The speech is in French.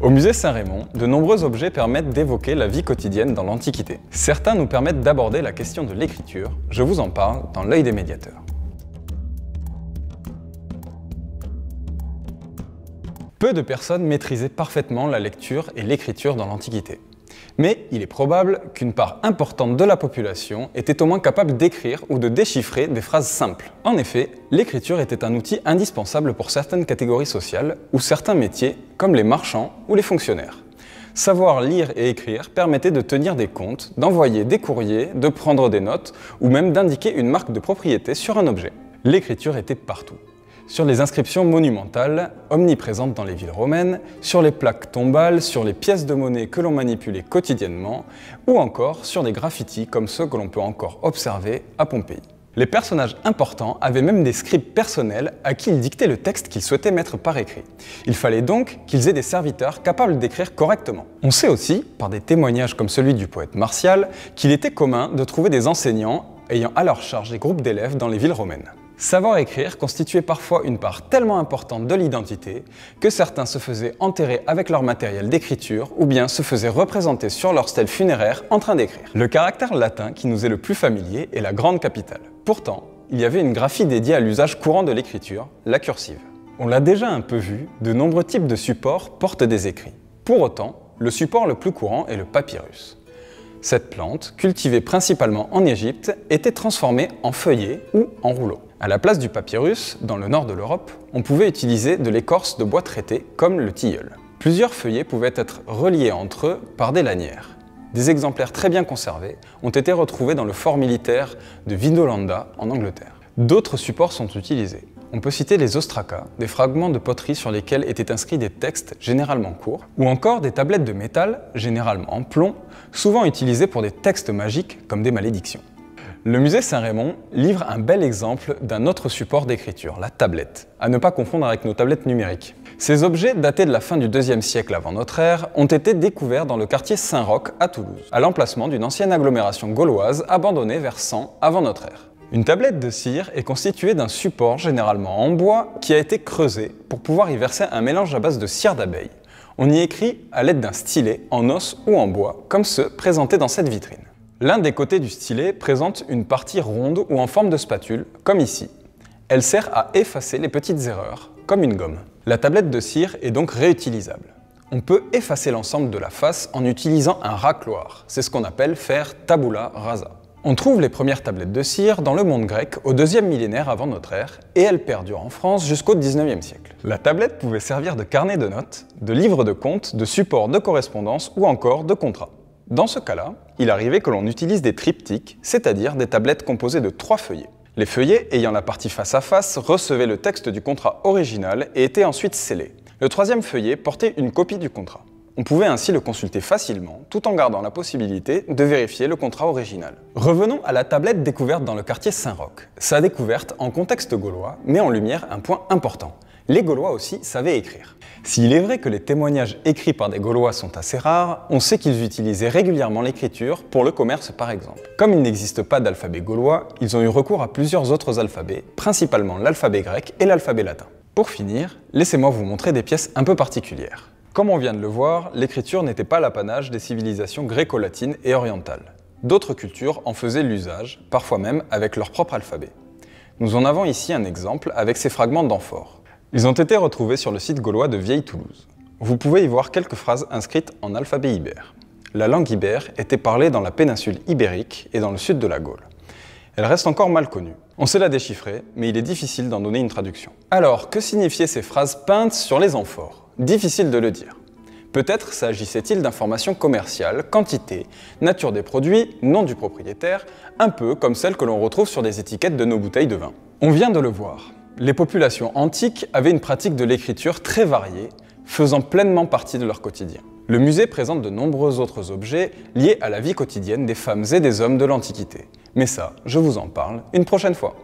Au musée Saint-Rémy, de nombreux objets permettent d'évoquer la vie quotidienne dans l'Antiquité. Certains nous permettent d'aborder la question de l'écriture. Je vous en parle dans l'œil des médiateurs. Peu de personnes maîtrisaient parfaitement la lecture et l'écriture dans l'Antiquité. Mais il est probable qu'une part importante de la population était au moins capable d'écrire ou de déchiffrer des phrases simples. En effet, l'écriture était un outil indispensable pour certaines catégories sociales ou certains métiers, comme les marchands ou les fonctionnaires. Savoir lire et écrire permettait de tenir des comptes, d'envoyer des courriers, de prendre des notes ou même d'indiquer une marque de propriété sur un objet. L'écriture était partout. Sur les inscriptions monumentales, omniprésentes dans les villes romaines, sur les plaques tombales, sur les pièces de monnaie que l'on manipulait quotidiennement, ou encore sur des graffitis comme ceux que l'on peut encore observer à Pompéi. Les personnages importants avaient même des scribes personnels à qui ils dictaient le texte qu'ils souhaitaient mettre par écrit. Il fallait donc qu'ils aient des serviteurs capables d'écrire correctement. On sait aussi, par des témoignages comme celui du poète Martial, qu'il était commun de trouver des enseignants ayant à leur charge des groupes d'élèves dans les villes romaines. Savoir écrire constituait parfois une part tellement importante de l'identité que certains se faisaient enterrer avec leur matériel d'écriture ou bien se faisaient représenter sur leur stèle funéraire en train d'écrire. Le caractère latin qui nous est le plus familier est la grande capitale. Pourtant, il y avait une graphie dédiée à l'usage courant de l'écriture, la cursive. On l'a déjà un peu vu, de nombreux types de supports portent des écrits. Pour autant, le support le plus courant est le papyrus. Cette plante, cultivée principalement en Égypte, était transformée en feuillet ou en rouleau. À la place du papyrus, dans le nord de l'Europe, on pouvait utiliser de l'écorce de bois traité comme le tilleul. Plusieurs feuillets pouvaient être reliés entre eux par des lanières. Des exemplaires très bien conservés ont été retrouvés dans le fort militaire de Vindolanda en Angleterre. D'autres supports sont utilisés. On peut citer les ostracas, des fragments de poterie sur lesquels étaient inscrits des textes généralement courts, ou encore des tablettes de métal, généralement en plomb, souvent utilisées pour des textes magiques comme des malédictions. Le musée Saint-Rémy livre un bel exemple d'un autre support d'écriture, la tablette, à ne pas confondre avec nos tablettes numériques. Ces objets, datés de la fin du IIe siècle avant notre ère, ont été découverts dans le quartier Saint-Roch à Toulouse, à l'emplacement d'une ancienne agglomération gauloise abandonnée vers 100 avant notre ère. Une tablette de cire est constituée d'un support généralement en bois qui a été creusé pour pouvoir y verser un mélange à base de cire d'abeille. On y écrit à l'aide d'un stylet en os ou en bois, comme ceux présentés dans cette vitrine. L'un des côtés du stylet présente une partie ronde ou en forme de spatule, comme ici. Elle sert à effacer les petites erreurs, comme une gomme. La tablette de cire est donc réutilisable. On peut effacer l'ensemble de la face en utilisant un racloir. C'est ce qu'on appelle faire tabula rasa. On trouve les premières tablettes de cire dans le monde grec au 2e millénaire avant notre ère et elles perdurent en France jusqu'au 19e siècle. La tablette pouvait servir de carnet de notes, de livre de comptes, de support de correspondance ou encore de contrat. Dans ce cas-là, il arrivait que l'on utilise des triptyques, c'est-à-dire des tablettes composées de 3 feuillets. Les feuillets, ayant la partie face à face, recevaient le texte du contrat original et étaient ensuite scellés. Le 3e feuillet portait une copie du contrat. On pouvait ainsi le consulter facilement, tout en gardant la possibilité de vérifier le contrat original. Revenons à la tablette découverte dans le quartier Saint-Roch. Sa découverte en contexte gaulois met en lumière un point important. Les Gaulois aussi savaient écrire. S'il est vrai que les témoignages écrits par des Gaulois sont assez rares, on sait qu'ils utilisaient régulièrement l'écriture pour le commerce par exemple. Comme il n'existe pas d'alphabet gaulois, ils ont eu recours à plusieurs autres alphabets, principalement l'alphabet grec et l'alphabet latin. Pour finir, laissez-moi vous montrer des pièces un peu particulières. Comme on vient de le voir, l'écriture n'était pas l'apanage des civilisations gréco-latines et orientales. D'autres cultures en faisaient l'usage, parfois même avec leur propre alphabet. Nous en avons ici un exemple avec ces fragments d'amphores. Ils ont été retrouvés sur le site gaulois de Vieille-Toulouse. Vous pouvez y voir quelques phrases inscrites en alphabet ibère. La langue ibère était parlée dans la péninsule ibérique et dans le sud de la Gaule. Elle reste encore mal connue. On sait la déchiffrer, mais il est difficile d'en donner une traduction. Alors, que signifiaient ces phrases peintes sur les amphores? Difficile de le dire. Peut-être s'agissait-il d'informations commerciales, quantité, nature des produits, nom du propriétaire, un peu comme celles que l'on retrouve sur des étiquettes de nos bouteilles de vin. On vient de le voir. Les populations antiques avaient une pratique de l'écriture très variée, faisant pleinement partie de leur quotidien. Le musée présente de nombreux autres objets liés à la vie quotidienne des femmes et des hommes de l'Antiquité. Mais ça, je vous en parle une prochaine fois.